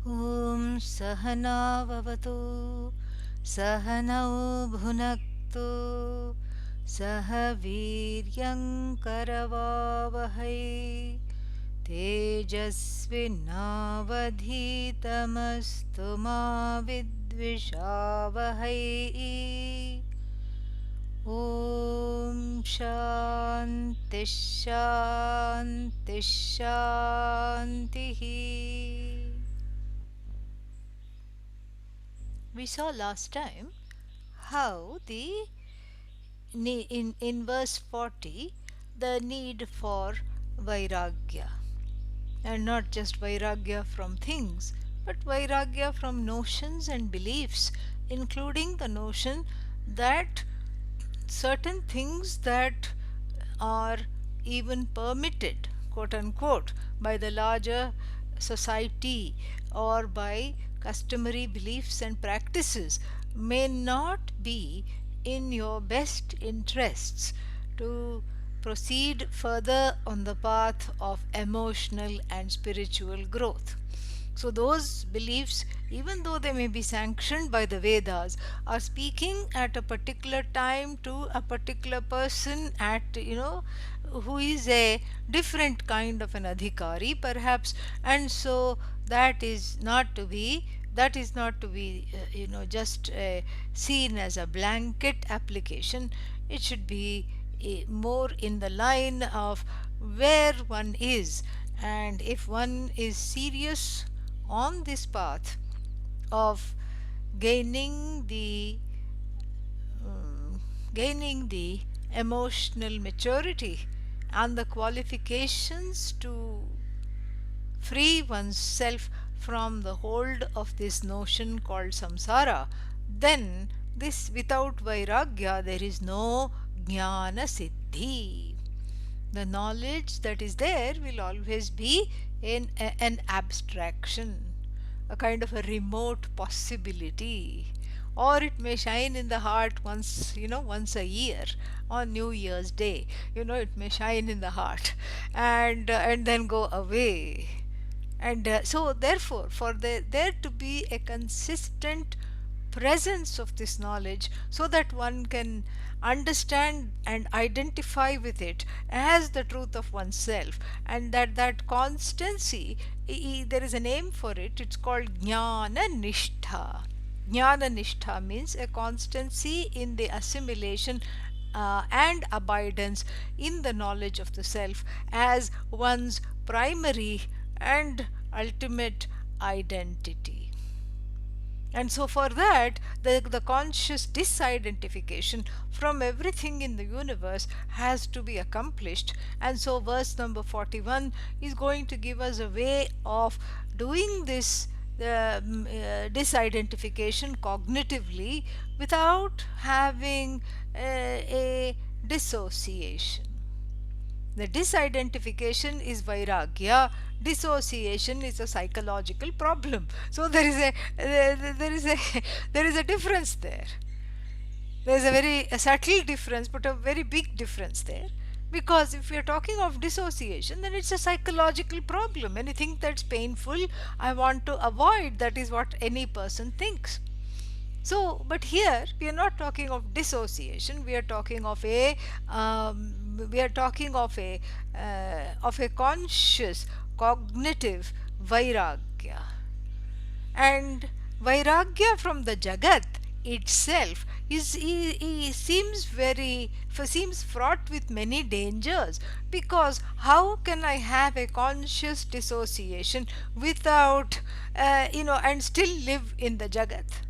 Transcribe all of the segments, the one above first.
ॐ सहनाववतु सहनौ भुनक्तु सह वीर्यङ्करवावहै तेजस्विनावधीतमस्तु मा विद्विषावहै ॐ शान्ति शान्ति शान्तिः. We saw last time how in verse 40 the need for vairagya, and not just vairagya from things, but vairagya from notions and beliefs, including the notion that certain things that are even permitted, quote unquote, by the larger society or by customary beliefs and practices may not be in your best interests to proceed further on the path of emotional and spiritual growth. So those beliefs, even though they may be sanctioned by the Vedas, are speaking at a particular time to a particular person at, who is a different kind of an adhikari perhaps, and so that is not to be just seen as a blanket application. It should be more in the line of where one is, and if one is serious on this path of gaining the gaining the emotional maturity and the qualifications to free oneself from the hold of this notion called samsara, then this without vairagya there is no jnana siddhi. The knowledge that is there will always be an abstraction, a kind of a remote possibility, or it may shine in the heart once a year on New Year's Day. It may shine in the heart and then go away. And so therefore, for there to be a consistent presence of this knowledge, so that one can understand and identify with it as the truth of oneself, and that constancy, there is a name for it. It's called jnana nishtha. Jnana nishtha means a constancy in the assimilation and abidance in the knowledge of the self as one's primary and ultimate identity. And so for that, the conscious disidentification from everything in the universe has to be accomplished. And so verse number 41 is going to give us a way of doing this disidentification cognitively without having a dissociation. The disidentification is vairagya. Dissociation is a psychological problem. So there is a difference there. There is a subtle difference, but a very big difference there. Because if we are talking of dissociation, then it's a psychological problem. Anything that's painful, I want to avoid. That is what any person thinks. So, but here we are not talking of dissociation. We are talking of a conscious cognitive vairagya. And vairagya from the jagat itself seems fraught with many dangers, because how can I have a conscious dissociation without and still live in the jagat?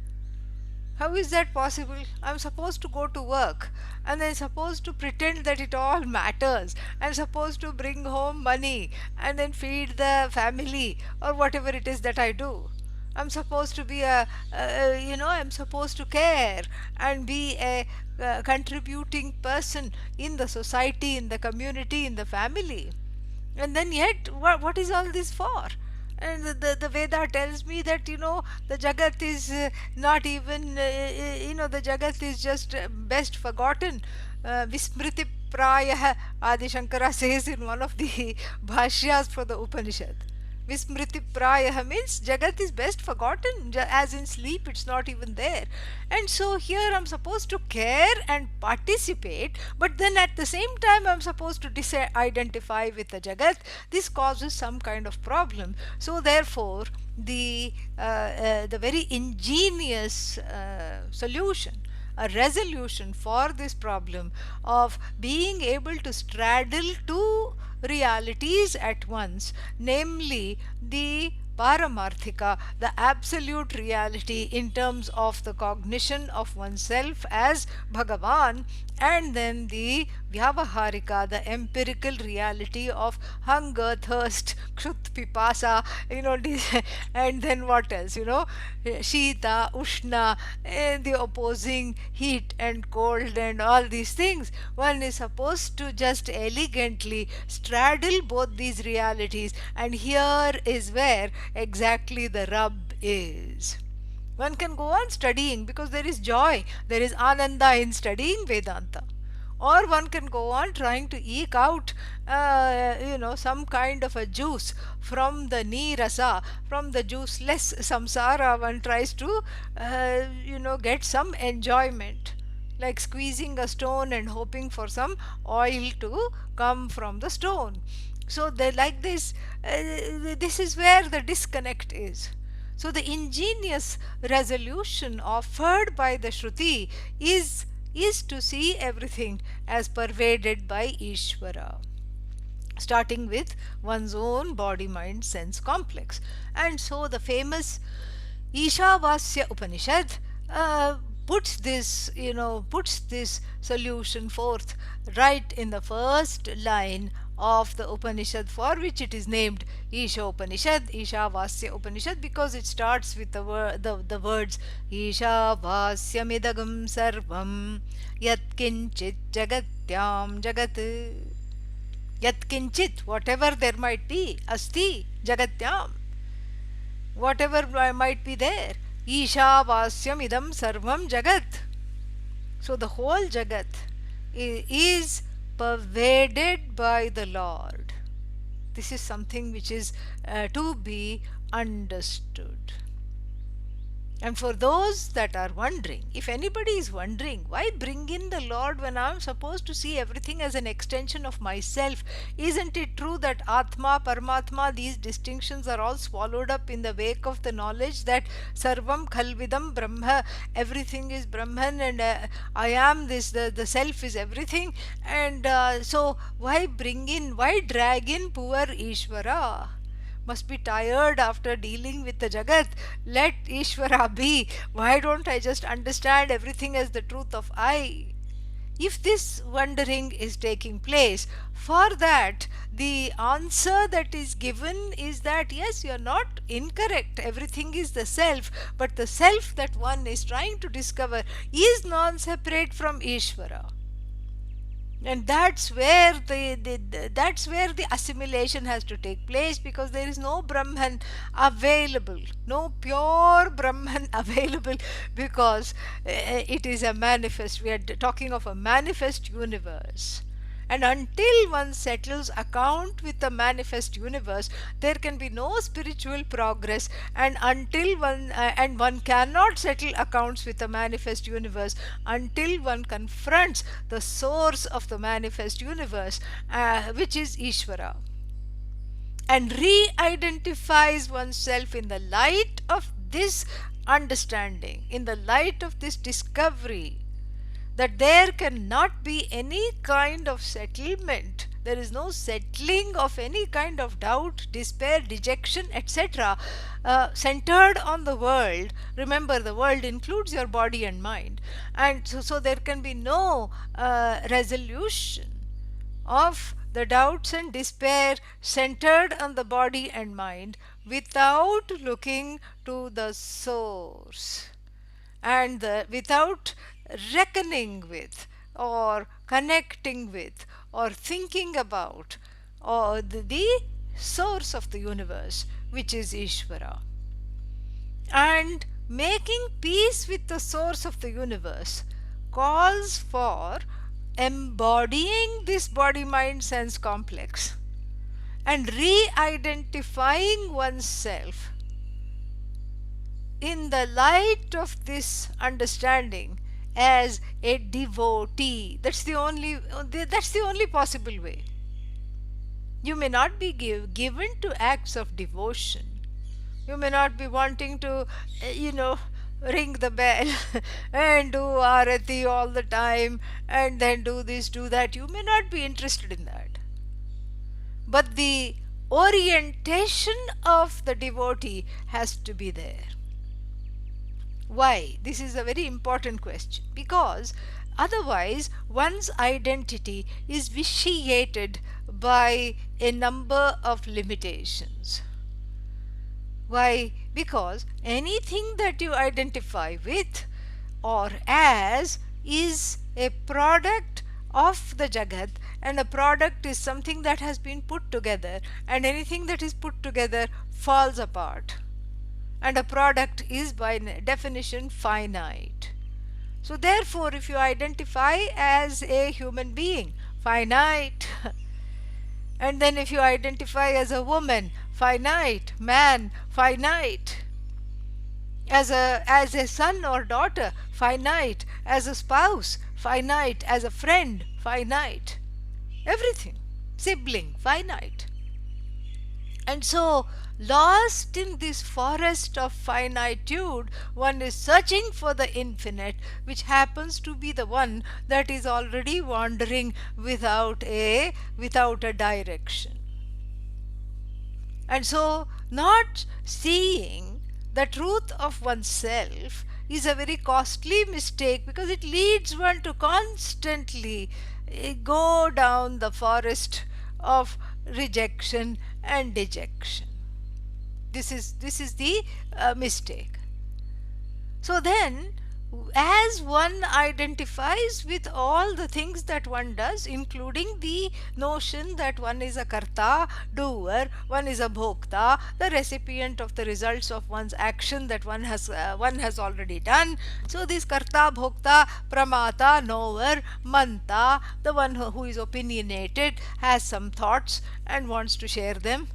How is that possible? I'm supposed to go to work, and then supposed to pretend that it all matters. I'm supposed to bring home money and then feed the family or whatever it is that I do. I'm supposed to be I'm supposed to care and be a contributing person in the society, in the community, in the family. And then yet, what is all this for? And the Veda tells me that the Jagat is not even the Jagat is just best forgotten, Vismriti prayah, Adi Shankara says in one of the bhashyas for the Upanishad. Vismriti prayah means Jagat is best forgotten, as in sleep, it's not even there. And so here I'm supposed to care and participate, but then at the same time I'm supposed to identify with the Jagat. This causes some kind of problem. So therefore, the very ingenious solution, a resolution for this problem of being able to straddle two realities at once, namely the Paramarthika, the absolute reality in terms of the cognition of oneself as Bhagavan, and then the Vyavaharika, the empirical reality of hunger, thirst, kshut, pipasa, and then what else, Shita, Ushna, the opposing heat and cold and all these things. One is supposed to just elegantly straddle both these realities, and here is where exactly the rub is. One can go on studying because there is joy, there is ananda in studying Vedanta. Or one can go on trying to eke out, some kind of a juice from the nirasa, from the juiceless samsara. One tries to, get some enjoyment, like squeezing a stone and hoping for some oil to come from the stone. So they like this. This is where the disconnect is. So the ingenious resolution offered by the Shruti is to see everything as pervaded by Ishvara, starting with one's own body mind sense complex. And so the famous Ishavasya Upanishad puts this solution forth right in the first line of the Upanishad, for which it is named Isha Upanishad, Ishavasya Upanishad, because it starts with the words Ishavasya midagam sarvam yat kinchit jagatyam jagat. Yat kinchit, whatever there might be, asti jagatyam, whatever might be there, Isha idam sarvam jagat. So the whole jagat is pervaded by the Lord. This is something which is to be understood. And for those that are wondering, if anybody is wondering, why bring in the Lord when I am supposed to see everything as an extension of myself? Isn't it true that Atma, Paramatma, these distinctions are all swallowed up in the wake of the knowledge that Sarvam Khalvidam Brahma, everything is Brahman, and I am this, the self is everything. And so why drag in poor Ishvara? Must be tired after dealing with the Jagat. Let Ishvara be. Why don't I just understand everything as the truth of I? If this wondering is taking place, for that, the answer that is given is that yes, you are not incorrect. Everything is the self, but the self that one is trying to discover is non separate from Ishvara. And that's where the assimilation has to take place, because there is no Brahman available, no pure Brahman available, because it is a manifest. We are talking of a manifest universe. And until one settles account with the manifest universe, there can be no spiritual progress. And one cannot settle accounts with the manifest universe until one confronts the source of the manifest universe, which is Ishvara, and re-identifies oneself in the light of this understanding, in the light of this discovery, that there cannot be any kind of settlement. There is no settling of any kind of doubt, despair, dejection, etc., centered on the world. Remember, the world includes your body and mind. And so there can be no resolution of the doubts and despair centered on the body and mind without looking to the source, and without reckoning with or connecting with or thinking about or the source of the universe, which is Ishvara. And making peace with the source of the universe calls for embodying this body mind sense complex and re-identifying oneself in the light of this understanding as a devotee. That's the only possible way. You may not be given to acts of devotion. You may not be wanting to, ring the bell and do arati all the time and then do this, do that. You may not be interested in that. But the orientation of the devotee has to be there. Why? This is a very important question, because otherwise one's identity is vitiated by a number of limitations. Why? Because anything that you identify with or as is a product of the Jagat, and a product is something that has been put together, and anything that is put together falls apart. And a product is by definition finite. So therefore, if you identify as a human being, finite, and then if you identify as a woman, finite, man, finite, as a son or daughter, finite, as a spouse, finite, as a friend, finite, everything, sibling, finite. And so, lost in this forest of finitude, one is searching for the infinite, which happens to be the one that is already wandering without a direction. And so, not seeing the truth of oneself is a very costly mistake, because it leads one to constantly go down the forest of rejection and dejection. This is the mistake. So then, as one identifies with all the things that one does, including the notion that one is a karta, doer, one is a bhokta, the recipient of the results of one's action that one has already done. So this karta, bhokta, pramata, knower, manta, the one who is opinionated, has some thoughts and wants to share them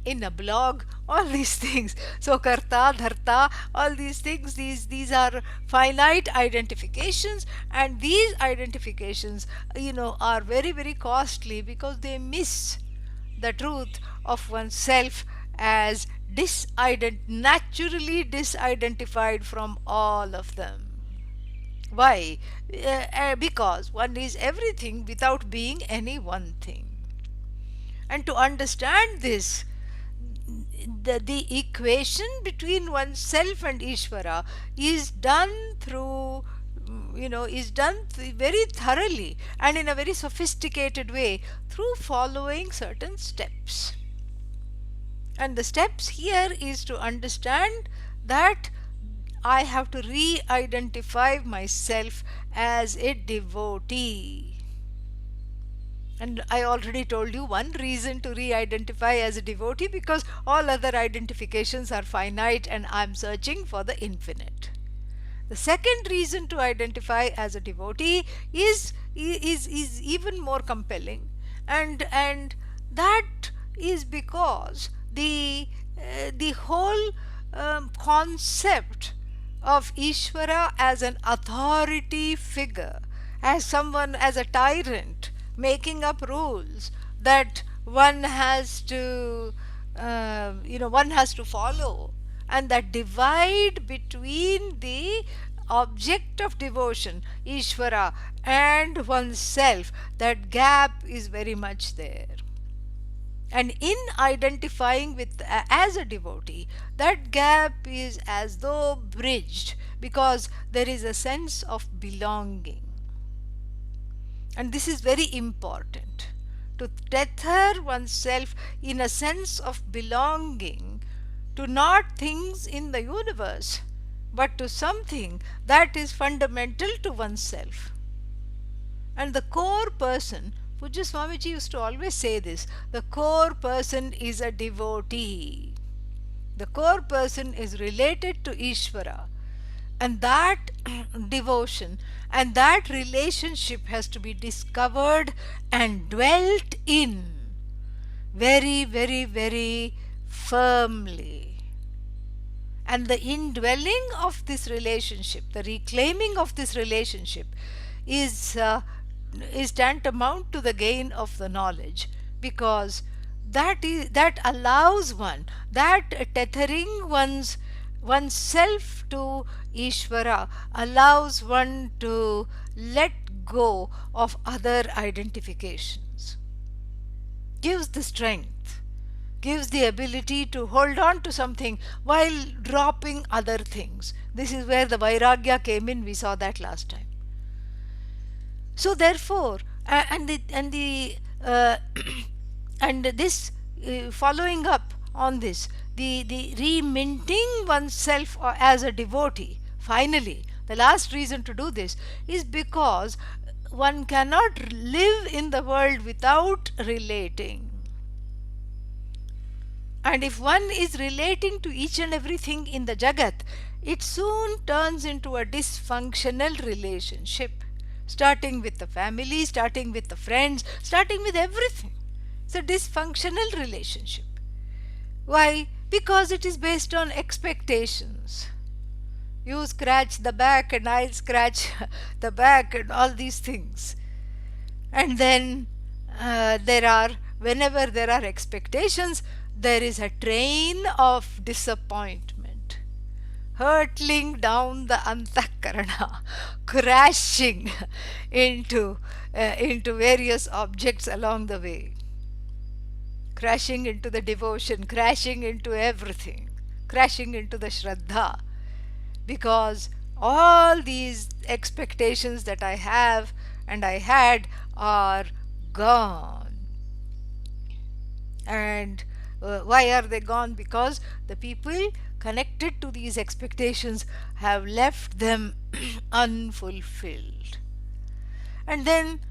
in a blog, all these things. So karta, dharta, all these things, these are finite identifications, and these identifications are very, very costly, because they miss the truth of oneself as naturally disidentified from all of them. Why? Because one is everything without being any one thing. And to understand this, the equation between oneself and Ishvara is done very thoroughly and in a very sophisticated way through following certain steps. And the steps here is to understand that I have to re-identify myself as a devotee. And I already told you one reason to re-identify as a devotee, because all other identifications are finite and I am searching for the infinite. The second reason to identify as a devotee is even more compelling, and that is because the whole concept of Ishvara as an authority figure, as someone, as a tyrant, making up rules that one has to follow, and that divide between the object of devotion, Ishvara, and oneself, that gap is very much there. And in identifying with as a devotee, that gap is as though bridged, because there is a sense of belonging. And this is very important, to tether oneself in a sense of belonging to not things in the universe, but to something that is fundamental to oneself. And the core person, Pujya Swamiji used to always say this, the core person is a devotee. The core person is related to Ishvara. And that devotion and that relationship has to be discovered and dwelt in very, very, very firmly. And the indwelling of this relationship, the reclaiming of this relationship, is is tantamount to the gain of the knowledge, because that allows one, that tethering oneself to Ishvara allows one to let go of other identifications, gives the strength, gives the ability to hold on to something while dropping other things. This is where the Vairagya came in, we saw that last time. So therefore, and the and this following up on this, the reminting oneself as a devotee, finally, the last reason to do this is because one cannot live in the world without relating. And if one is relating to each and everything in the Jagat, it soon turns into a dysfunctional relationship, starting with the family, starting with the friends, starting with everything. It's a dysfunctional relationship. Why? Because it is based on expectations. You scratch the back and I'll scratch the back and all these things. And then whenever there are expectations, there is a train of disappointment hurtling down the antakarana, crashing into various objects along the way, crashing into the devotion, crashing into everything, crashing into the shraddha, because all these expectations that I have and I had are gone. And why are they gone? Because the people connected to these expectations have left them unfulfilled. And then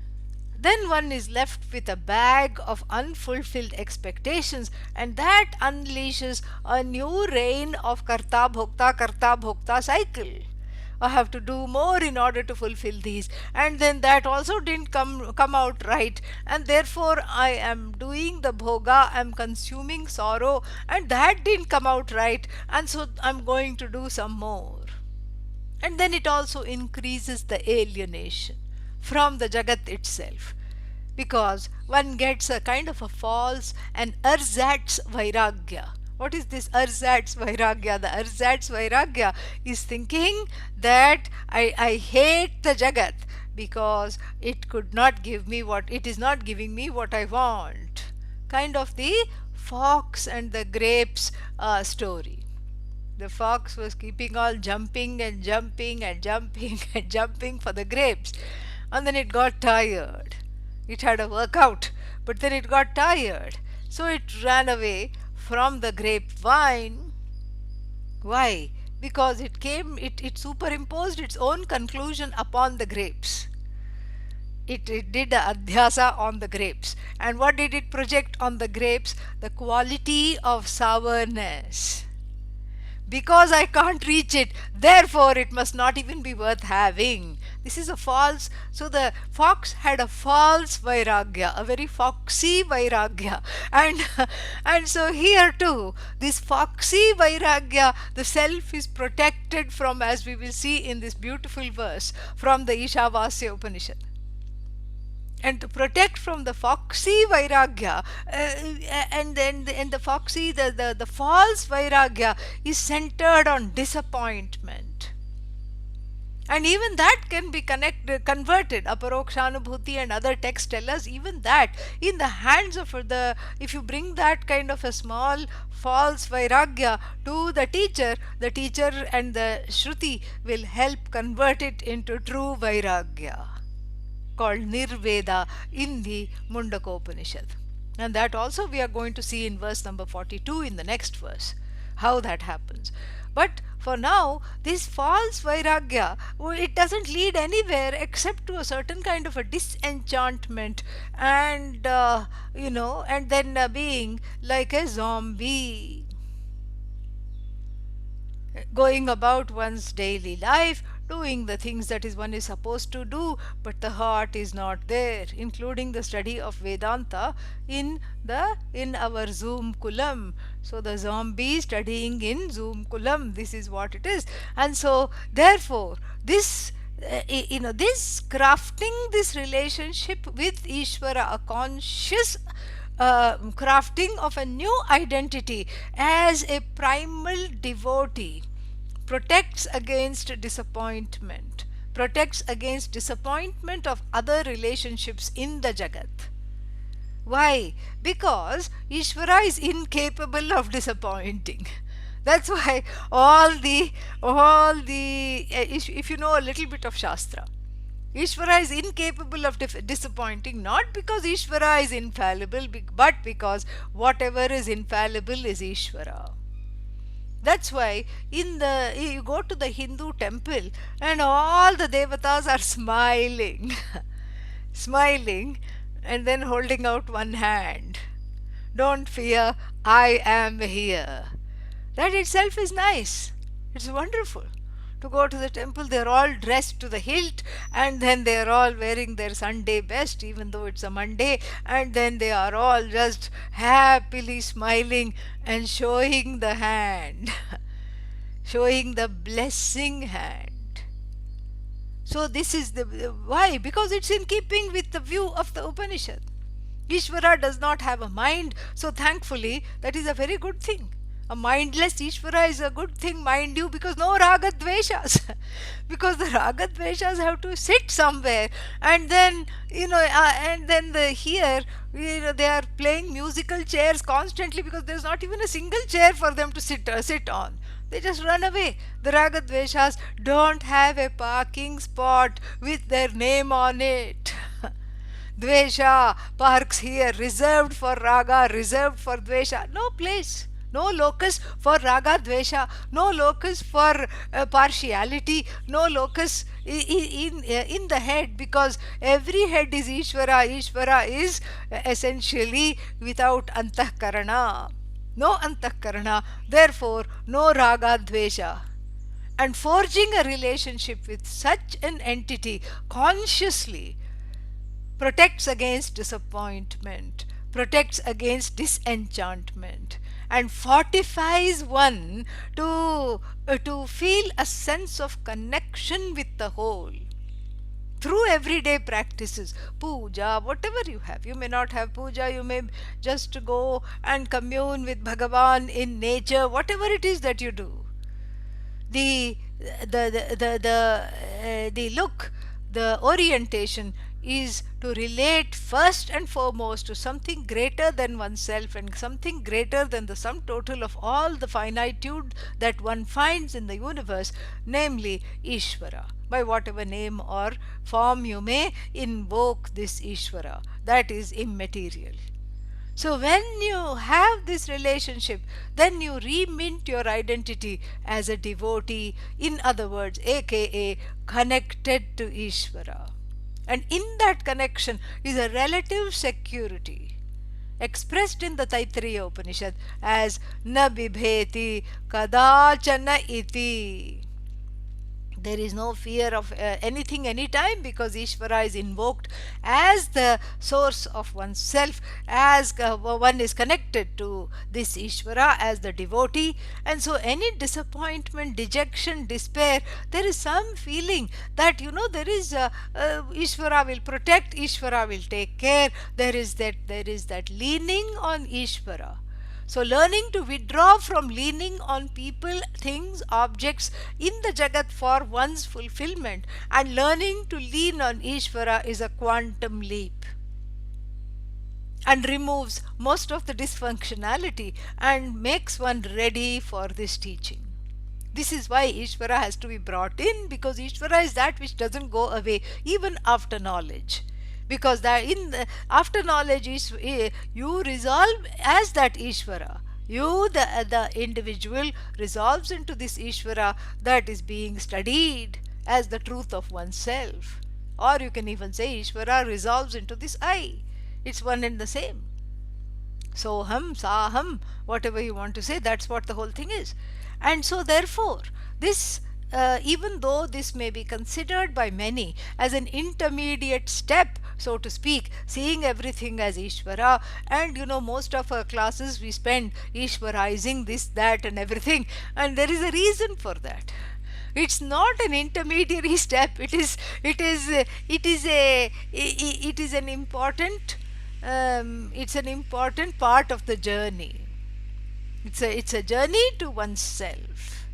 one is left with a bag of unfulfilled expectations, and that unleashes a new reign of karta bhokta cycle. I have to do more in order to fulfill these, and then that also didn't come out right, and therefore I am doing the bhoga, I'm consuming sorrow, and that didn't come out right, and so I'm going to do some more. And then it also increases the alienation from the Jagat itself, because one gets a kind of a false and ersatz vairagya. What is this ersatz vairagya? The ersatz vairagya is thinking that I hate the Jagat because it could not give me it is not giving me what I want. Kind of the fox and the grapes story. The fox was keeping on jumping and jumping and jumping and jumping for the grapes, and then it got tired. It had a workout, but then it got tired. So it ran away from the grapevine. Why? Because it superimposed its own conclusion upon the grapes. It did a adhyasa on the grapes. And what did it project on the grapes? The quality of sourness. Because I can't reach it, therefore it must not even be worth having. This is a false. So the fox had a false vairagya, a very foxy vairagya. And so here too, this foxy vairagya, the self is protected from, as we will see in this beautiful verse from the Ishavasya Upanishad. And to protect from the foxy vairagya, and the foxy, the false vairagya is centered on disappointment. And even that can be converted. Aparokshanubhuti and other texts tell us even that in the hands of if you bring that kind of a small false vairagya to the teacher and the Shruti will help convert it into true vairagya, called Nirveda in the Mundakopanishad. And that also we are going to see in verse number 42 in the next verse, how that happens. But for now, this false vairagya, it doesn't lead anywhere except to a certain kind of a disenchantment and, and then being like a zombie. going about one's daily life, doing the things that is one is supposed to do, but the heart is not there, including the study of Vedanta in our Zoom kulam. So the zombie studying in Zoom kulam, this is what it is. And so therefore this this crafting this relationship with Ishvara, a conscious crafting of a new identity as a primal devotee, protects against disappointment, protects against disappointment of other relationships in the Jagat. Why? Because Ishvara is incapable of disappointing. That's why if you know a little bit of Shastra, Ishvara is incapable of disappointing, not because Ishvara is infallible, but because whatever is infallible is Ishvara. That's why you go to the Hindu temple and all the devatas are smiling, smiling, and then holding out one hand. Don't fear, I am here. That itself is nice. It's wonderful. To go to the temple, they're all dressed to the hilt, and then they're all wearing their Sunday best, even though it's a Monday, and then they are all just happily smiling and showing the hand, showing the blessing hand. So this is why? Because it's in keeping with the view of the Upanishad. Ishvara does not have a mind, so thankfully that is a very good thing. A mindless Ishvara is a good thing, mind you, because no raga dveshas. Because the raga dveshas have to sit somewhere, and then here they are playing musical chairs constantly because there's not even a single chair for them to sit on. They just run away. The raga dveshas don't have a parking spot with their name on it. Dvesha parks here, reserved for raga, reserved for dvesha. No place. No locus for raga dvesha, no locus for partiality, no locus in the head, because every head is Ishvara. Ishvara is essentially without antahkarana. No antahkarana, therefore no raga dvesha. And forging a relationship with such an entity consciously protects against disappointment, protects against disenchantment, and fortifies one to feel a sense of connection with the whole through everyday practices, puja, whatever you have. You may not have puja, you may just go and commune with Bhagavan in nature, whatever it is that you do. The look, the orientation is to relate first and foremost to something greater than oneself and something greater than the sum total of all the finitude that one finds in the universe, namely Ishvara. By whatever name or form you may invoke this Ishvara, that is immaterial. So when you have this relationship, then you remint your identity as a devotee, in other words, aka connected to Ishvara. And in that connection is a relative security, expressed in the Taittiriya Upanishad as na bibheti kadachana iti. There is no fear of anything anytime, because Ishvara is invoked as the source of oneself, as one is connected to this Ishvara as the devotee. And so any disappointment, dejection, despair, there is some feeling that there is Ishvara will protect, Ishvara will take care. There is that leaning on Ishvara. So learning to withdraw from leaning on people, things, objects in the Jagat for one's fulfillment, and learning to lean on Ishvara is a quantum leap, and removes most of the dysfunctionality and makes one ready for this teaching. This is why Ishvara has to be brought in, because Ishvara is that which doesn't go away even after knowledge. Because after knowledge is you resolve as that Ishvara. You, the individual, resolves into this Ishvara that is being studied as the truth of oneself. Or you can even say Ishvara resolves into this I. It's one and the same. Soham, Saham, whatever you want to say, that's what the whole thing is. And so, therefore, this even though this may be considered by many as an intermediate step, so to speak, seeing everything as Ishvara, and most of our classes we spend Ishvarizing this, that, and everything, and there is a reason for that. It's not an intermediary step. It is an important it's an important part of the journey. It's a journey to oneself.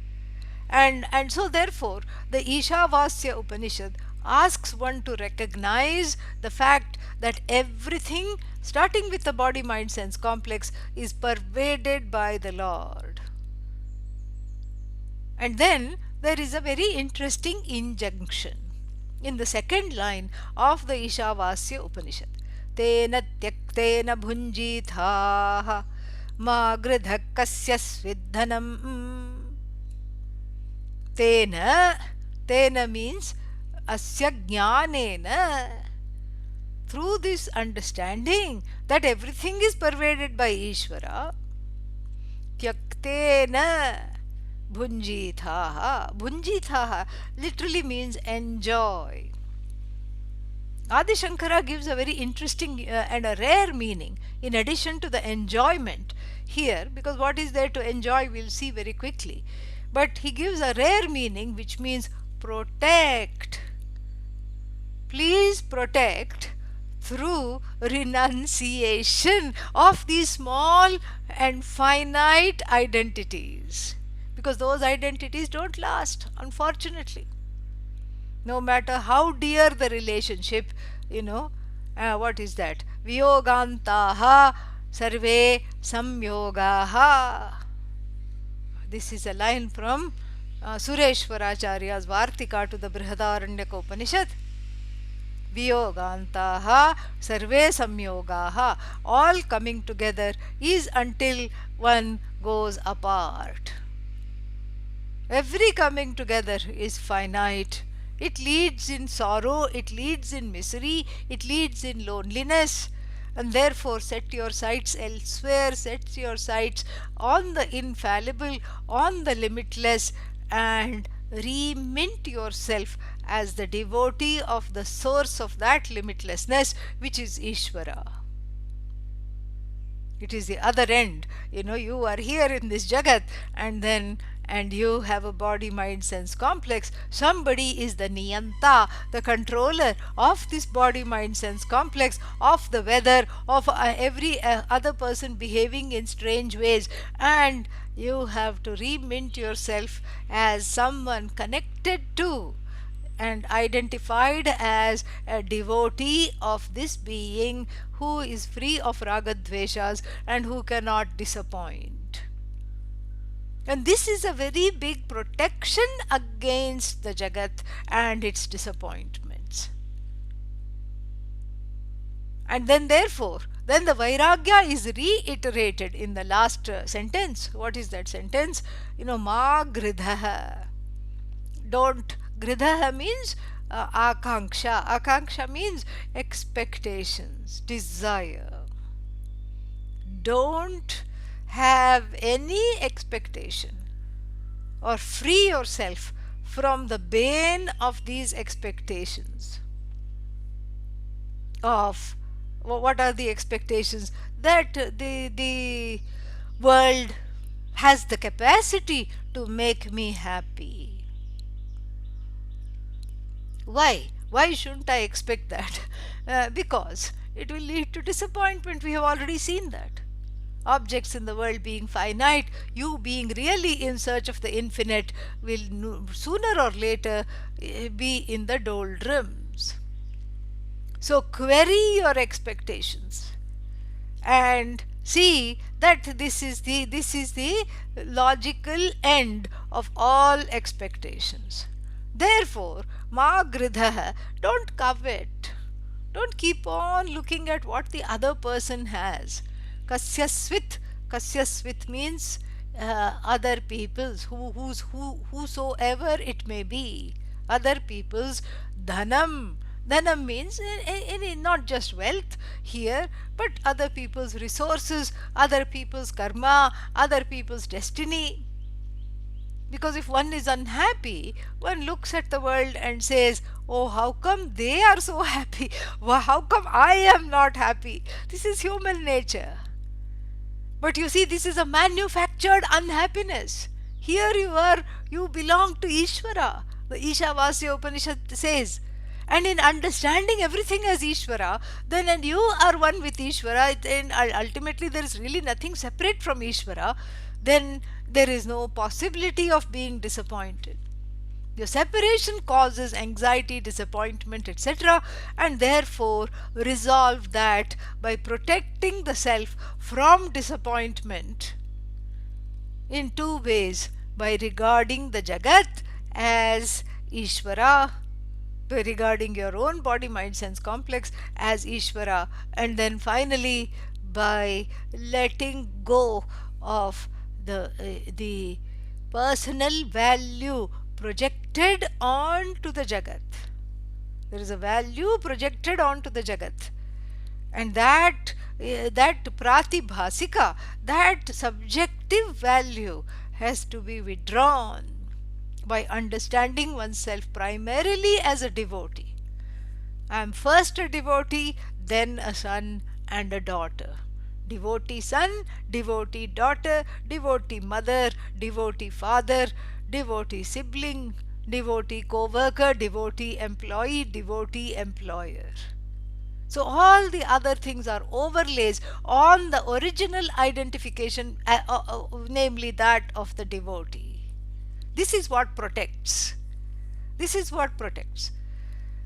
And so therefore the Ishavasya Upanishad asks one to recognize the fact that everything, starting with the body mind sense complex, is pervaded by the Lord. And then there is a very interesting injunction in the second line of the Ishavasya Upanishad. Tena tyaktena bhunjithaha ma gridha kasya svidhanam. Tena, tena means asya jnanena. Through this understanding that everything is pervaded by Ishvara, tyaktena bhunjithaha. Bhunjithaha literally means enjoy. Adi Shankara gives a very interesting and a rare meaning in addition to the enjoyment here, because what is there to enjoy we'll see very quickly. But he gives a rare meaning which means protect. Please protect through renunciation of these small and finite identities, because those identities don't last, unfortunately. No matter how dear the relationship, what is that? Viyogantaha sarve samyogaha. This is a line from Sureshwaracharya's Vartika to the Brihadaranyaka Upanishad. Viyogantaha sarve samyogaha. All coming together is until one goes apart. Every coming together is finite. It leads in sorrow, it leads in misery, it leads in loneliness, and therefore set your sights elsewhere, set your sights on the infallible, on the limitless, and remint yourself as the devotee of the source of that limitlessness, which is Ishvara. It is the other end. You are here in this jagat, and you have a body mind sense complex. Somebody is the niyanta, the controller of this body mind sense complex, of the weather, of every other person behaving in strange ways, and you have to remint yourself as someone connected to and identified as a devotee of this being who is free of ragadveshas and who cannot disappoint. And this is a very big protection against the jagat and its disappointments. And then therefore, then the vairagya is reiterated in the last sentence. What is that sentence? Ma gridhaha. Don't. Gridhaha means akanksha. Akanksha means expectations, desire. Don't have any expectation, or free yourself from the bane of these expectations. Of what are the expectations? That the world has the capacity to make me happy. Why? Why shouldn't I expect that? Because it will lead to disappointment. We have already seen that. Objects in the world being finite, you being really in search of the infinite, will sooner or later be in the doldrums. So query your expectations and see that this is the logical end of all expectations. Therefore, ma gridha, don't covet. Don't keep on looking at what the other person has. Kasyasvit means other people's, whosoever it may be. Other people's dhanam. Dhanam means not just wealth here, but other people's resources, other people's karma, other people's destiny. Because if one is unhappy, one looks at the world and says, oh, how come they are so happy? How come I am not happy? This is human nature. But you see, this is a manufactured unhappiness. Here you are, you belong to Ishvara. The Ishavasya Upanishad says. And in understanding everything as Ishvara, then and you are one with Ishvara, then ultimately there is really nothing separate from Ishvara, then there is no possibility of being disappointed. Your separation causes anxiety, disappointment, etc., and therefore resolve that by protecting the self from disappointment in two ways: by regarding the Jagat as Ishvara, by regarding your own body, mind, sense complex as Ishvara, and then finally by letting go of the personal value projected onto the Jagat. There is a value projected onto the Jagat, and that pratibhasika, that subjective value, has to be withdrawn by understanding oneself primarily as a devotee. I am first a devotee, then a son and a daughter. Devotee son, devotee daughter, devotee mother, devotee father, devotee sibling, devotee co-worker, devotee employee, devotee employer. So all the other things are overlays on the original identification, namely that of the devotee. This is what protects. This is what protects.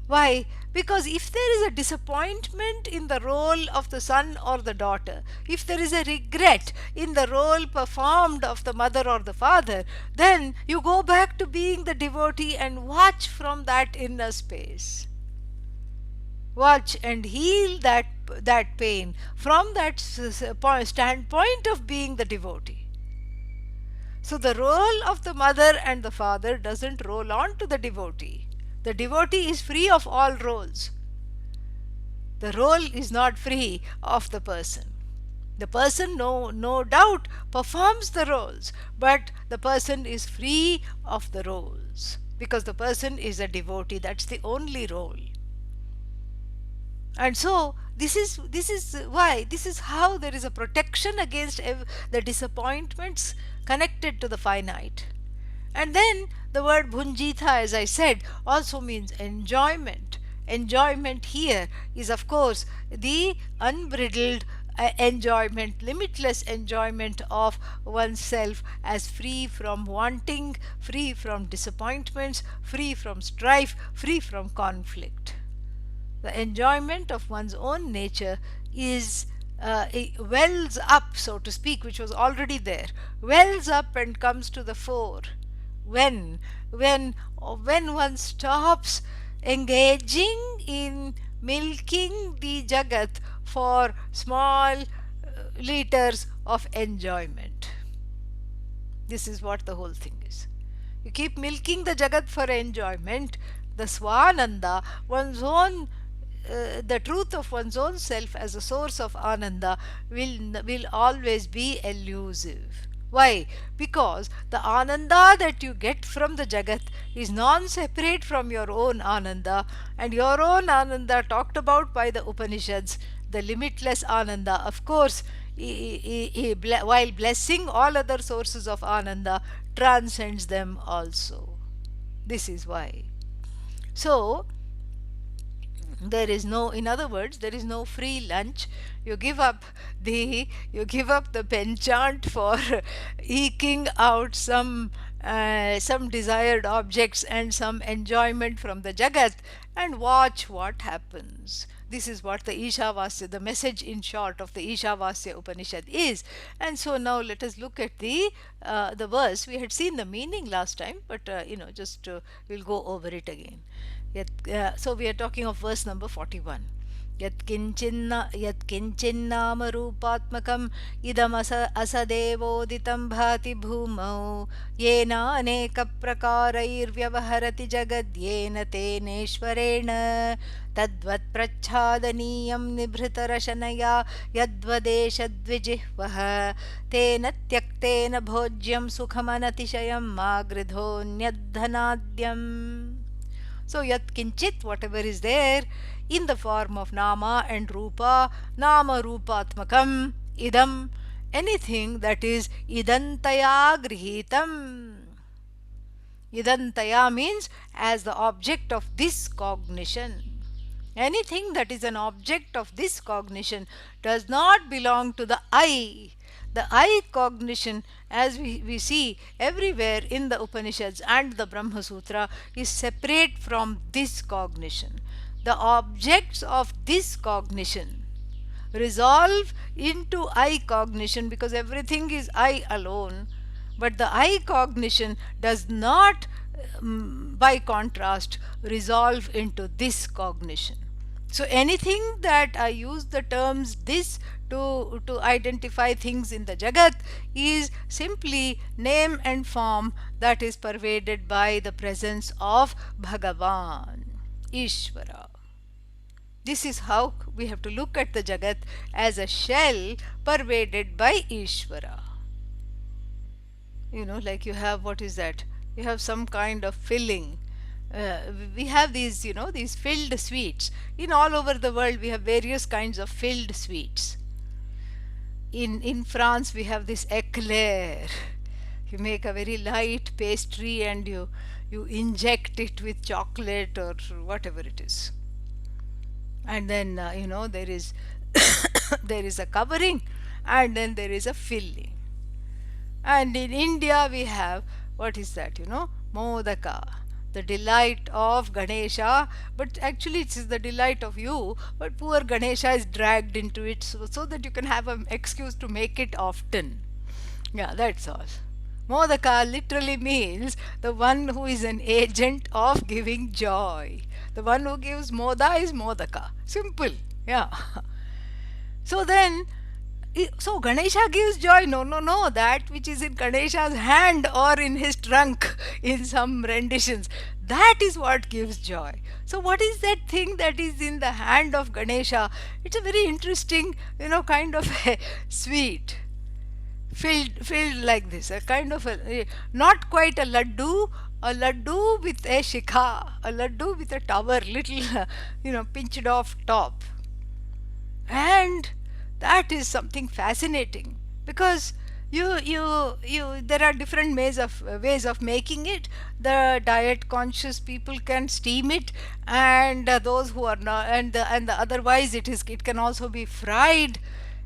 Why? Because if there is a disappointment in the role of the son or the daughter, if there is a regret in the role performed of the mother or the father, then you go back to being the devotee and watch from that inner space. Watch and heal that pain from that standpoint of being the devotee. So the role of the mother and the father doesn't roll on to the devotee. The devotee is free of all roles. The role is not free of the person. The person, no doubt, performs the roles, but the person is free of the roles because the person is a devotee. That's the only role. And so this is why, this is how there is a protection against the disappointments connected to the finite. And then the word bhunjita, as I said, also means enjoyment. Enjoyment here is, of course, the unbridled enjoyment, limitless enjoyment of oneself as free from wanting, free from disappointments, free from strife, free from conflict. The enjoyment of one's own nature is it wells up, so to speak, which was already there, wells up and comes to the fore when one stops engaging in milking the Jagat for small liters of enjoyment. This is what the whole thing is. You keep milking the Jagat for enjoyment, the Swananda, one's own the truth of one's own self as a source of ananda will always be elusive. Why? Because the ananda that you get from the Jagat is non-separate from your own ananda, and your own ananda talked about by the Upanishads, the limitless ananda, of course, while blessing all other sources of ananda, transcends them also. This is why. So, there is no, in other words, there is no free lunch. You give up the penchant for eking out some desired objects and some enjoyment from the Jagat, and watch what happens. This is what the Ishavasya, the message in short of the Ishavasya Upanishad is. And so now let us look at the verse. We had seen the meaning last time, but we'll go over it again. So we are talking of verse number 41. यत्किञ्चिन्नामरूपात्मकम् असदेवोदितं भाति भूमौ येनानेकप्रकारैर्व्यवहरति जगद्येन तेनेश्वरेण तद्वत्प्रच्छादनीयं निभृतरशनया यद्वदेशद्विजिह्वः तेन त्यक्तेन भोज्यं सुखमनतिशयं मा गृधोऽन्यद्धनाद्यम्. So, yat kinchit, whatever is there in the form of nama and rupa, nama rupatmakam, idam, anything that is idantaya grihitam. Idantaya means as the object of this cognition. Anything that is an object of this cognition does not belong to the I. The I cognition, as we see everywhere in the Upanishads and the Brahma Sutra, is separate from this cognition. The objects of this cognition resolve into I cognition because everything is I alone. But the I cognition does not, by contrast, resolve into this cognition. So anything that I use the terms this to identify things in the Jagat is simply name and form that is pervaded by the presence of Bhagavan, Ishvara. This is how we have to look at the Jagat, as a shell pervaded by Ishvara. Like you have, what is that? You have some kind of filling. We have these, these filled sweets. In all over the world, we have various kinds of filled sweets. In France, we have this eclair. You make a very light pastry and you inject it with chocolate or whatever it is. And then, there is there is a covering and then there is a filling. And in India, we have, what is that, Modaka, the delight of Ganesha, but actually it is the delight of you, but poor Ganesha is dragged into it so that you can have an excuse to make it often. Yeah, that's all. Modaka literally means the one who is an agent of giving joy. The one who gives moda is Modaka. Simple. Yeah. So then, so Ganesha gives joy. No. That which is in Ganesha's hand or in his trunk in some renditions, that is what gives joy. So what is that thing that is in the hand of Ganesha? It's a very interesting, kind of a sweet. Filled like this, a kind of not quite a laddu with a shikha, a laddu with a tower, little, pinched off top. And that is something fascinating because there are different ways of making it. The diet conscious people can steam it, and those who are not, and the otherwise it can also be fried.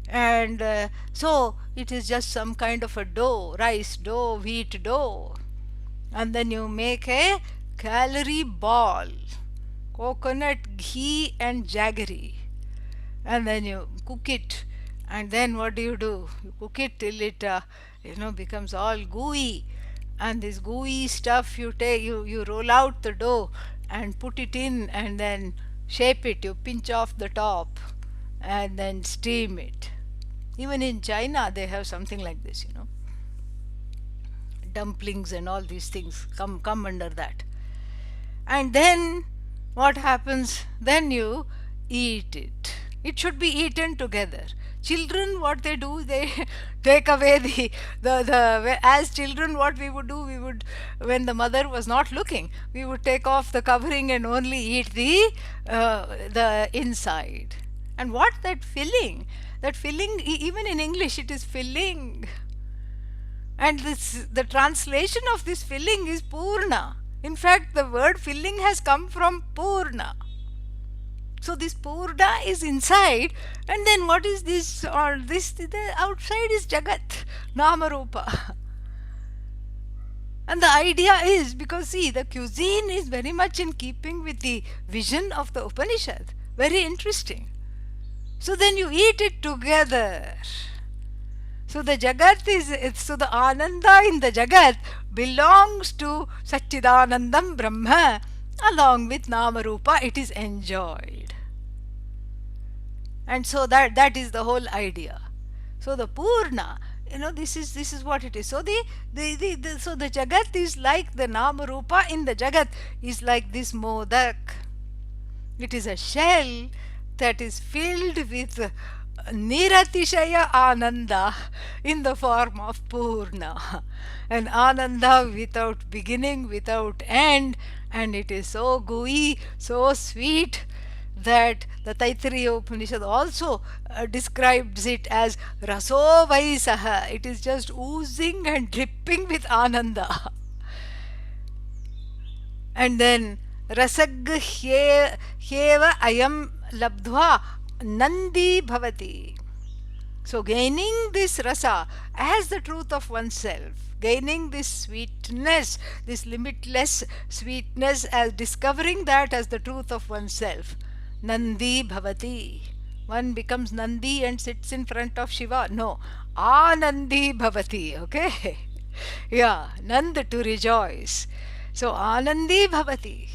And so it is just some kind of a dough, rice dough, wheat dough, and then you make a calorie ball, coconut, ghee and jaggery, and then you cook it. And then what do? You cook it till it becomes all gooey, and this gooey stuff you roll out the dough and put it in, and then shape it, you pinch off the top and then steam it. Even in China they have something like this, dumplings and all these things come under that. And then what happens? Then you eat it. It should be eaten together. Children, what they do, they take away the as children, what we would do, when the mother was not looking, we would take off the covering and only eat the inside. And what that filling, even in English it is filling, and the translation of this filling is purna. In fact, the word filling has come from purna. So this purna is inside, and then what is this? Or this, the outside is Jagat, Namarupa. And the idea is, because see, the cuisine is very much in keeping with the vision of the Upanishad. Very interesting. So then you eat it together. So the Jagat so the Ananda in the Jagat belongs to Satchidanandam Brahma along with Namarupa. It is enjoyed. And so that is the whole idea. So the Purna, this is what it is. So the Jagat is like the Nama Rupa in the Jagat is like this Modak. It is a shell that is filled with Niratishaya Ananda in the form of Purna. An Ananda without beginning, without end, and it is so gooey, so sweet that the Taittiriya Upanishad also describes it as Raso Vaisaha. It is just oozing and dripping with Ananda. And then Rasag Hyeva Ayam Labdhva Nandi Bhavati. So, gaining this rasa as the truth of oneself, gaining this sweetness, this limitless sweetness, as discovering that as the truth of oneself, Nandi Bhavati. One becomes Nandi and sits in front of Shiva. No, Anandi Bhavati, okay? Yeah, Nand to rejoice. So, Anandi Bhavati.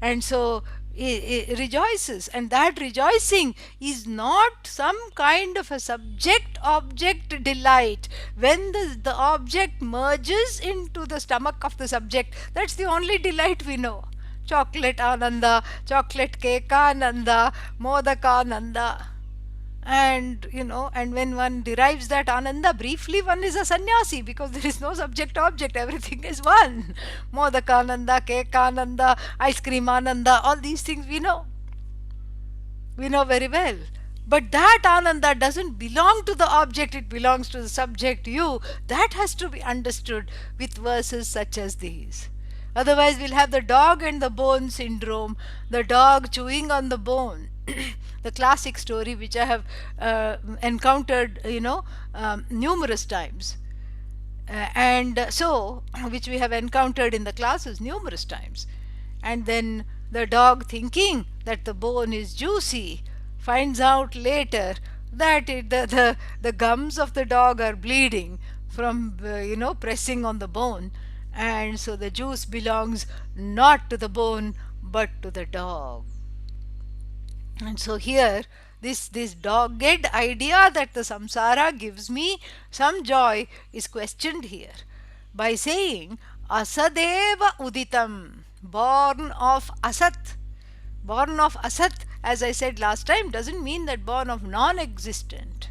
And so it rejoices, and that rejoicing is not some kind of a subject object delight. When the object merges into the stomach of the subject, that's the only delight we know. Chocolate Ananda, chocolate cake Ananda, Modak Ananda. And when one derives that Ananda, briefly one is a sannyasi, because there is no subject object, everything is one. Modak Ananda, cake Ananda, ice cream Ananda, all these things we know very well. But that Ananda doesn't belong to the object, it belongs to the subject, you. That has to be understood with verses such as these. Otherwise, we'll have the dog and the bone syndrome, the dog chewing on the bone. The classic story which I have encountered, numerous times. Which we have encountered in the classes numerous times. And then the dog, thinking that the bone is juicy, finds out later that the gums of the dog are bleeding from pressing on the bone, and so the juice belongs not to the bone but to the dog. And so here, this dogged idea that the samsara gives me some joy is questioned here by saying asadeva uditam, born of asat. Born of asat, as I said last time, doesn't mean that born of non-existence.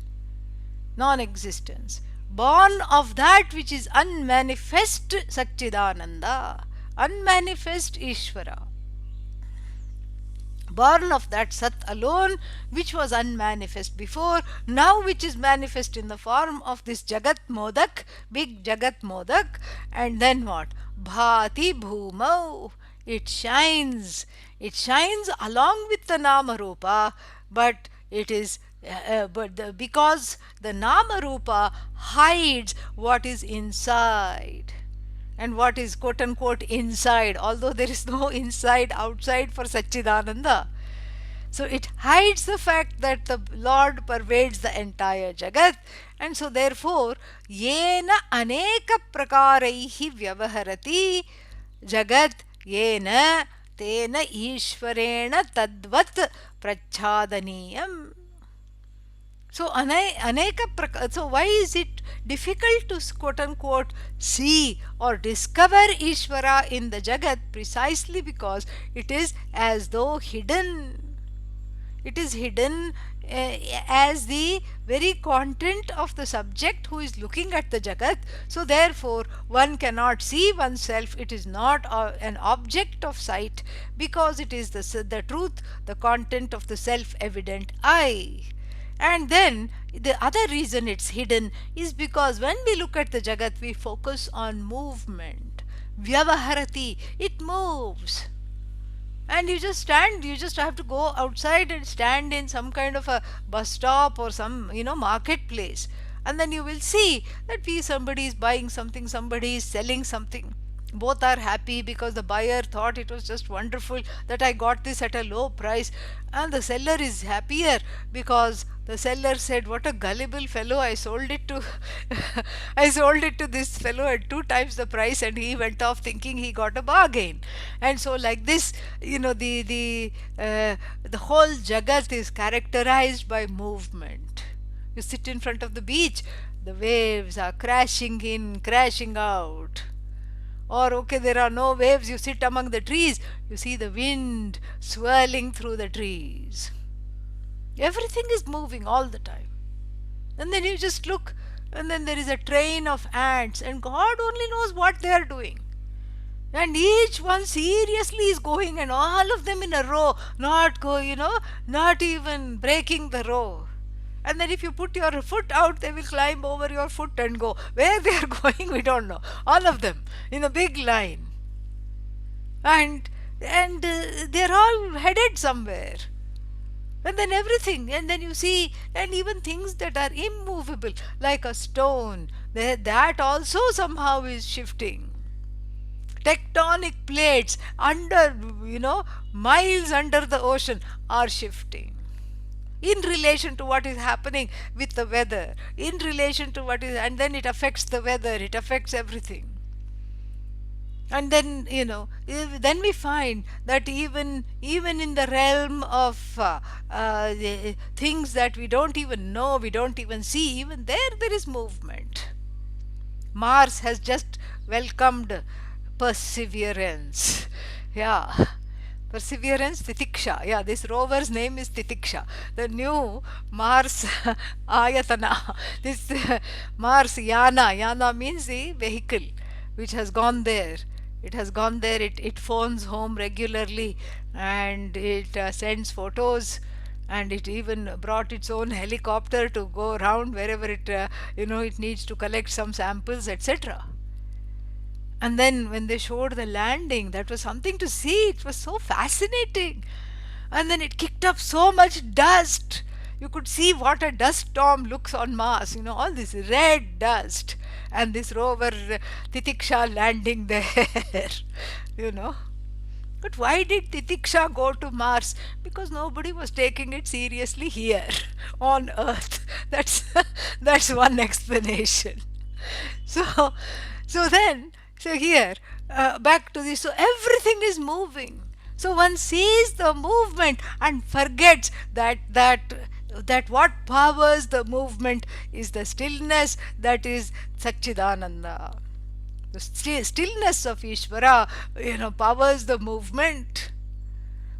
Born of that which is unmanifest Satchidananda, unmanifest Ishvara. Born of that Sat alone, which was unmanifest before, now which is manifest in the form of this Jagat Modak, big Jagat Modak. And then what? Bhati Bhumau. It shines along with the Nama Rupa, but it is because the Nama Rupa hides what is inside. And what is quote unquote inside, although there is no inside outside for Satchidananda. So it hides the fact that the Lord pervades the entire Jagat, and so therefore yena aneka prakaraihi vyavaharati Jagat yena tena ishvarena tadvat prachadaniyam. So, so why is it difficult to quote unquote see or discover Ishvara in the Jagat? Precisely because it is as though hidden. It is hidden as the very content of the subject who is looking at the Jagat. So, therefore, one cannot see oneself. It is not an object of sight, because it is the truth, the content of the self-evident I. And then the other reason it's hidden is because when we look at the Jagat, we focus on movement. Vyavaharati, it moves. And you just have to go outside and stand in some kind of a bus stop or some, marketplace. And then you will see that somebody is buying something, somebody is selling something. Both are happy because the buyer thought it was just wonderful that I got this at a low price, and the seller is happier because the seller said, what a gullible fellow, I sold it to I sold it to this fellow at two times the price, and he went off thinking he got a bargain. And so like this, the whole jagat is characterized by movement. You sit in front of the beach, the waves are crashing in, crashing out. Or, okay, there are no waves, you sit among the trees, you see the wind swirling through the trees. Everything is moving all the time. And then you just look, and then there is a train of ants, and God only knows what they are doing. And each one seriously is going, and all of them in a row, not not even breaking the row. And then if you put your foot out, they will climb over your foot and go. Where they are going, we don't know. All of them in a big line. And they're all headed somewhere. And then everything, and then you see, and even things that are immovable, like a stone, that also somehow is shifting. Tectonic plates under, miles under the ocean are shifting in relation to what is happening with the weather, in relation to what is, and then it affects the weather, it affects everything. And then, then we find that even in the realm of the things that we don't even know, we don't even see, even there is movement. Mars has just welcomed perseverance. Yeah. Perseverance, Titiksha. Yeah, this rover's name is Titiksha. The new Mars Ayatana. This Mars Yana. Yana means the vehicle which has gone there. It has gone there. It phones home regularly, and it sends photos, and it even brought its own helicopter to go around wherever it needs to collect some samples, etc. And then when they showed the landing, that was something to see. It was so fascinating. And then it kicked up so much dust. You could see what a dust storm looks on Mars, all this red dust. And this rover Titiksha landing there, you know. But why did Titiksha go to Mars? Because nobody was taking it seriously here on Earth. That's one explanation. So, so here, back to this. So everything is moving. So one sees the movement and forgets that what powers the movement is the stillness, that is Satchidananda. The stillness of Ishvara, powers the movement.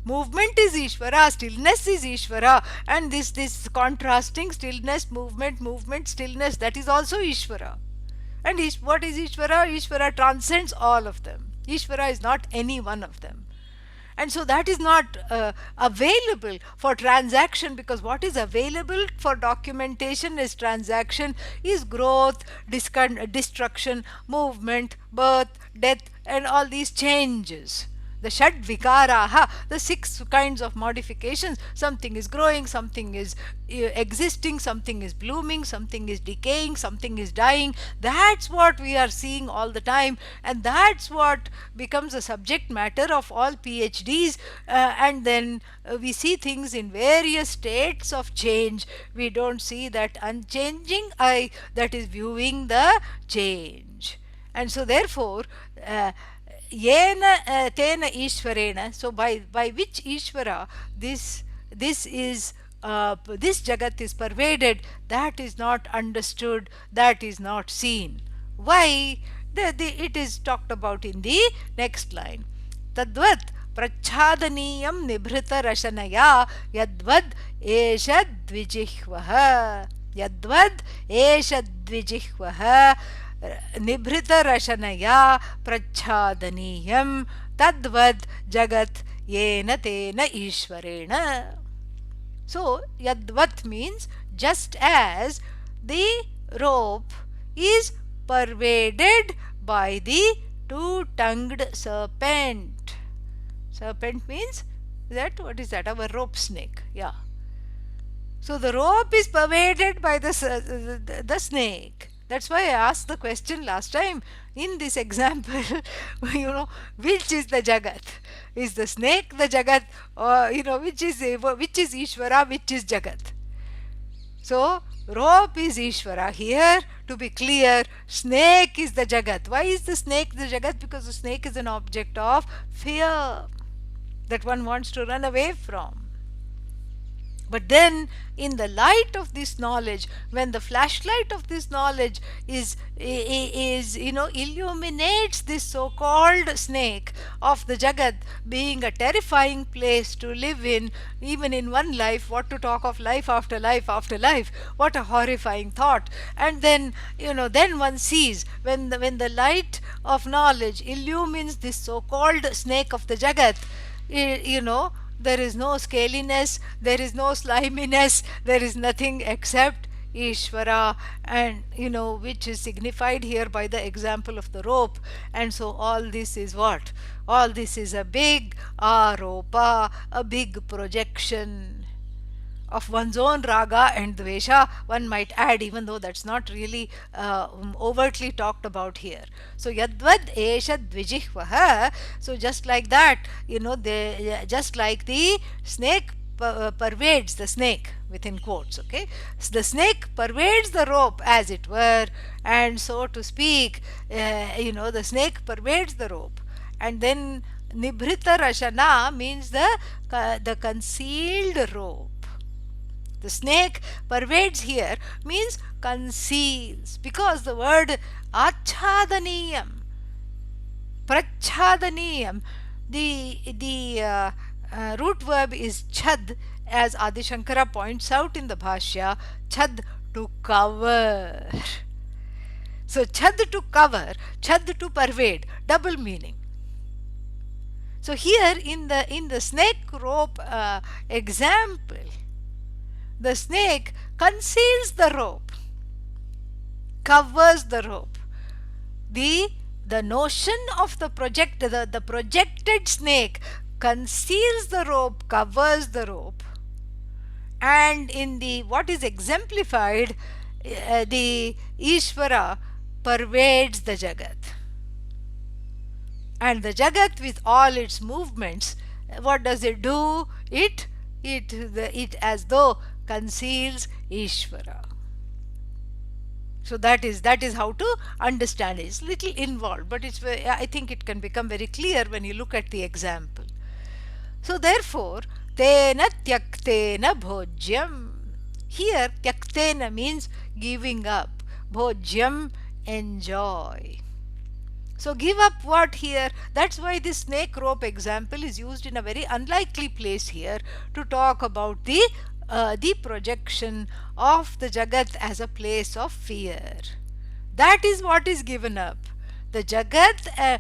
Movement is Ishvara, stillness is Ishvara, and this contrasting stillness, movement, stillness, that is also Ishvara. And what is Ishvara? Ishvara transcends all of them. Ishvara is not any one of them. And so that is not available for transaction, because what is available for documentation is transaction, is growth, destruction, movement, birth, death, and all these changes. The Shad Vikaraha, the 6 kinds of modifications. Something is growing, something is existing, something is blooming, something is decaying, something is dying. That's what we are seeing all the time, and that's what becomes a subject matter of all PhDs. And then we see things in various states of change. We don't see that unchanging eye that is viewing the change. And so therefore, yena tena ishvarena, so by which Ishvara this is this jagat is pervaded, that is not understood, that is not seen. Why? It is talked about in the next line. Tadvat prachhadaniyam nibhrita rashanaya yadvad esha dvijihvaha, yadvad esha dvijihvaha निभृत रशनया प्रच्छादनीयम तद्वद जगत येन तेन ईश्वरेण. So yadvat means just as the rope is pervaded by the two-tongued serpent. Serpent means that, what is that? Our rope snake. Yeah. So the rope is pervaded by the snake. That's why I asked the question last time in this example, which is the Jagat? Is the snake the Jagat? Or, which is Ishvara, which is Jagat? So, rope is Ishvara. Here, to be clear, snake is the Jagat. Why is the snake the Jagat? Because the snake is an object of fear that one wants to run away from. But then, in the light of this knowledge, when the flashlight of this knowledge is illuminates this so-called snake of the Jagat being a terrifying place to live in, even in one life, what to talk of life after life after life? What a horrifying thought! And then, then one sees when the light of knowledge illumines this so-called snake of the Jagat, there is no scaliness, there is no sliminess, there is nothing except Ishvara, and which is signified here by the example of the rope. And so all this is what? All this is a big aropa, a big projection of one's own raga and dvesha, one might add, even though that's not really overtly talked about here. So yadvad esha dvijihvaha. So just like that, just like the snake pervades, the snake within quotes, okay, so the snake pervades the rope, as it were, and so to speak, the snake pervades the rope. And then nibhrita rashana means the concealed rope. The snake pervades here means conceals, because the word achhadaniyam, prachhadaniyam, the root verb is chad, as Adi Shankara points out in the Bhashya, chad, to cover. So chad, to cover, chad, to pervade, double meaning. So here in the snake rope example, the snake conceals the rope, covers the rope. The notion of the projected snake conceals the rope, covers the rope, and in the what is exemplified, the Ishvara pervades the Jagat. And the Jagat, with all its movements, what does it do? It as though conceals Ishvara. So that is how to understand it. It's little involved, but I think it can become very clear when you look at the example. So therefore, tena tyaktena bhojyam. Here, tyaktena means giving up. Bhojyam, enjoy. So give up what here? That's why this snake rope example is used in a very unlikely place here to talk about the projection of the Jagat as a place of fear. That is what is given up. The Jagat,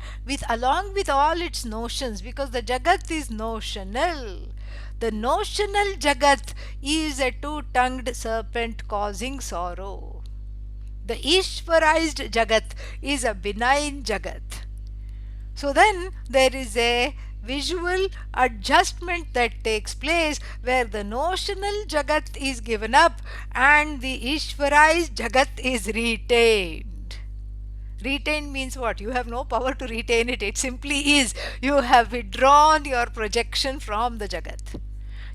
along with all its notions, because the Jagat is notional. The notional Jagat is a two-tongued serpent causing sorrow. The Ishvarized Jagat is a benign Jagat. So then there is a visual adjustment that takes place where the notional Jagat is given up and the Ishvarized Jagat is retained. Retained means what? You have no power to retain it. It simply is. You have withdrawn your projection from the Jagat.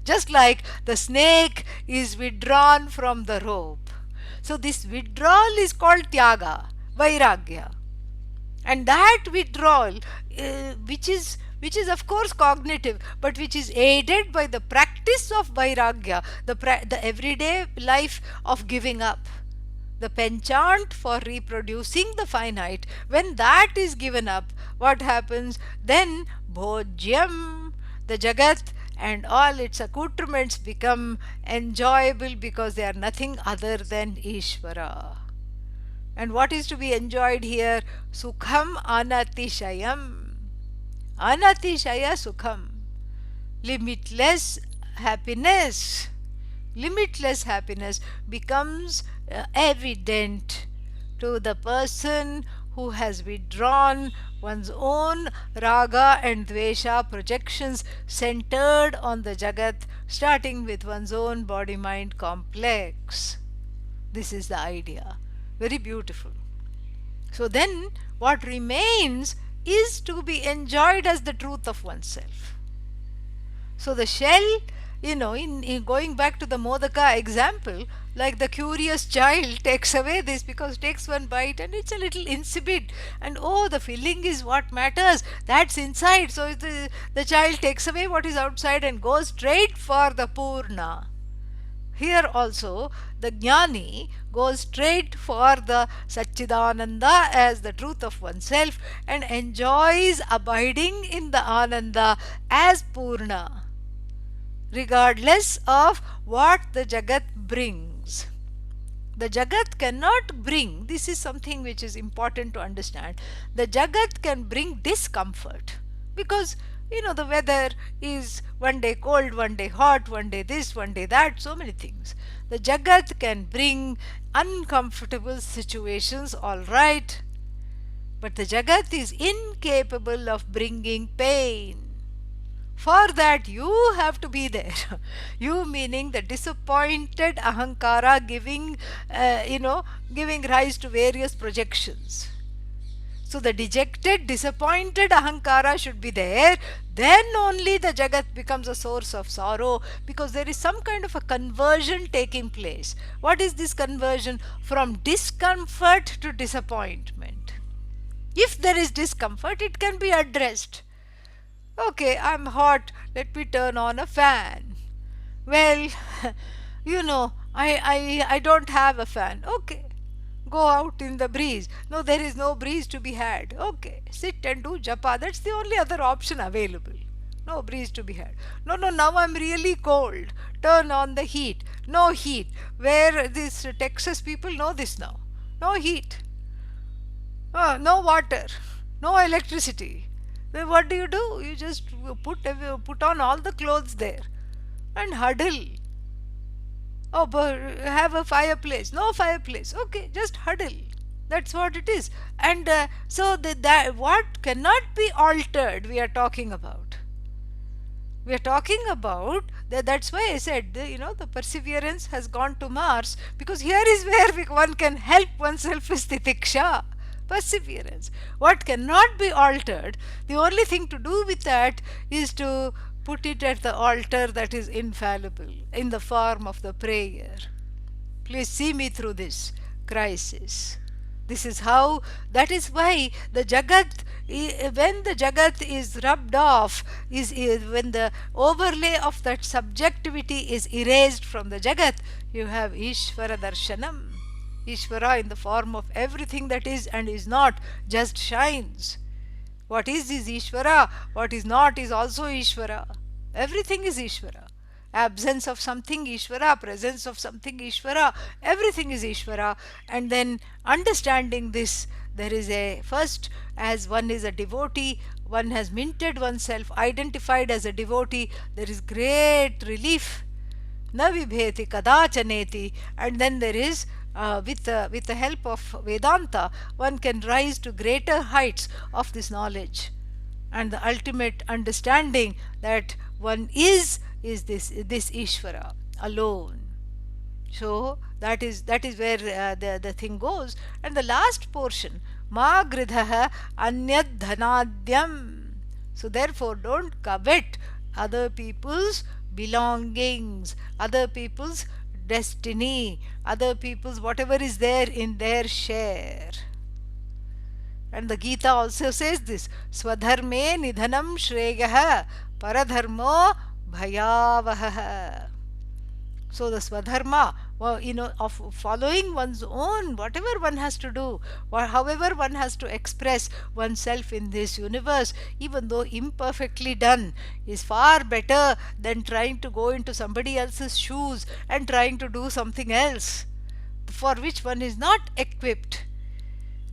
Just like the snake is withdrawn from the rope. So this withdrawal is called tyaga, vairagya. And that withdrawal, which is of course cognitive, but which is aided by the practice of vairagya, the everyday life of giving up, the penchant for reproducing the finite, when that is given up, what happens? Then bhojyam, the Jagat and all its accoutrements become enjoyable because they are nothing other than Ishvara. And what is to be enjoyed here? Sukham anatishayam. Anatishaya sukham. Limitless happiness. Limitless happiness becomes evident to the person who has withdrawn one's own raga and dvesha projections centered on the Jagat, starting with one's own body-mind complex. This is the idea. Very beautiful. So then, what remains is to be enjoyed as the truth of oneself. So the shell, in going back to the Modaka example, like the curious child takes away this because takes one bite and it's a little insipid, and oh, the filling is what matters. That's inside. So the child takes away what is outside and goes straight for the Purna. Here also, the jnani goes straight for the Satchidananda as the truth of oneself and enjoys abiding in the Ananda as Purna, regardless of what the Jagat brings. The Jagat cannot bring, this is something which is important to understand, the Jagat can bring discomfort because the weather is one day cold, one day hot, one day this, one day that, so many things. The Jagat can bring uncomfortable situations, all right, but the Jagat is incapable of bringing pain. For that, you have to be there. You meaning the disappointed ahankara giving rise to various projections. So the dejected, disappointed ahankara should be there. Then only the Jagat becomes a source of sorrow because there is some kind of a conversion taking place. What is this conversion? From discomfort to disappointment. If there is discomfort, it can be addressed. Okay, I'm hot, let me turn on a fan. Well, I don't have a fan. Okay, go out in the breeze. No, there is no breeze to be had. Okay, sit and do japa. That's the only other option available. No breeze to be had. No, now I'm really cold. Turn on the heat. No heat. Where these Texas people know this now. No heat. No water. No electricity. Then what do? You just put on all the clothes there and huddle. Oh, but have a fireplace. No fireplace. Okay, just huddle. That's what it is. And so that what cannot be altered, we are talking about. We are talking about that. That's why I said the perseverance has gone to Mars, because here is where one can help oneself with titiksha. Perseverance. What cannot be altered, the only thing to do with that is to put it at the altar that is infallible in the form of the prayer. Please see me through this crisis. This is how, that is why the Jagat, when the Jagat is rubbed off, when the overlay of that subjectivity is erased from the Jagat, you have Ishvara Darshanam. Ishvara in the form of everything that is and is not just shines. What is Ishvara? What is not is also Ishvara. Everything is Ishvara. Absence of something Ishvara, presence of something Ishvara, everything is Ishvara. And then understanding this, there is a first, as one is a devotee, one has minted oneself, identified as a devotee, there is great relief. Na vibheti kadachaneti. And then there is with the help of Vedanta, one can rise to greater heights of this knowledge and the ultimate understanding that one is this Ishvara alone. So that is where the thing goes. And the last portion, ma gridhaha anyad dhanadyam. So therefore, don't covet other people's belongings, other people's destiny, other people's whatever is there in their share. And the Gita also says this, Swadharme nidhanam shreyah paradharmo bhayavaha. So the Swadharma, of following one's own, whatever one has to do, or however one has to express oneself in this universe, even though imperfectly done, is far better than trying to go into somebody else's shoes and trying to do something else for which one is not equipped.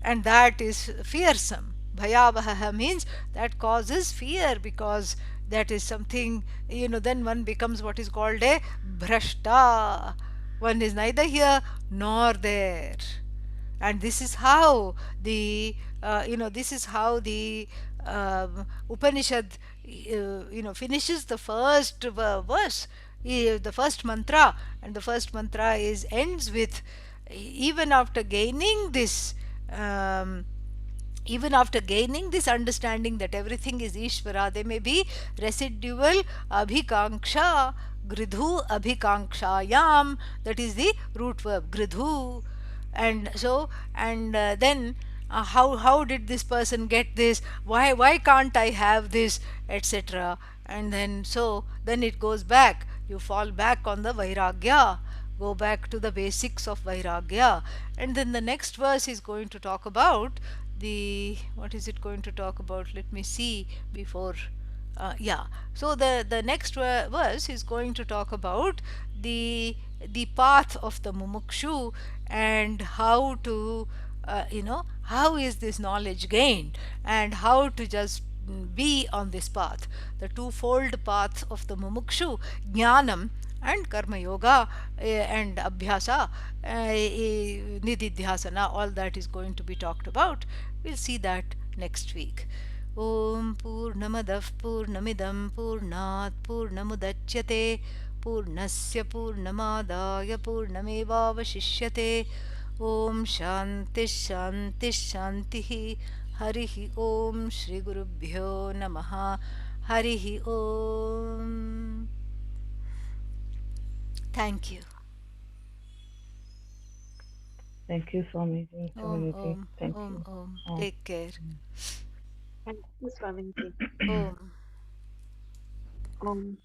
And that is fearsome. Bhayavaha means that causes fear, because that is something, then one becomes what is called a bhrashta. One is neither here nor there. And this is how the Upanishad finishes the first verse, the first mantra, and the first mantra ends with even after gaining this um, even after gaining this understanding that everything is Ishvara, there may be residual abhikanksha, gridhu abhikankshayam, that is the root verb, gridhu. And so, and then how did this person get this? Why can't I have this, etc. And then so then it goes back. You fall back on the vairagya, go back to the basics of vairagya. And then the next verse is going to talk about the, what is it going to talk about? Let me see before. Yeah, so the next verse is going to talk about the path of the mumukshu, and how to how is this knowledge gained, and how to just be on this path, the twofold path of the mumukshu, jnanam and karma yoga, and abhyasa, nididhyasana, all that is going to be talked about. We'll see that next week. Om Purnamadah Purnamidam Purnat Purnamudachyate Purnasya Purnamadaya Purnamevavashishyate. Om Shanti Shanti Shanti. Harihi Om Shri Gurubhyo Namaha. Harihi Om. Thank you. Thank you, Swamiji, Om Swamiji. Om Thank Om you. Om. Oh. Take care. Thank you, Swamiji. Om. Om.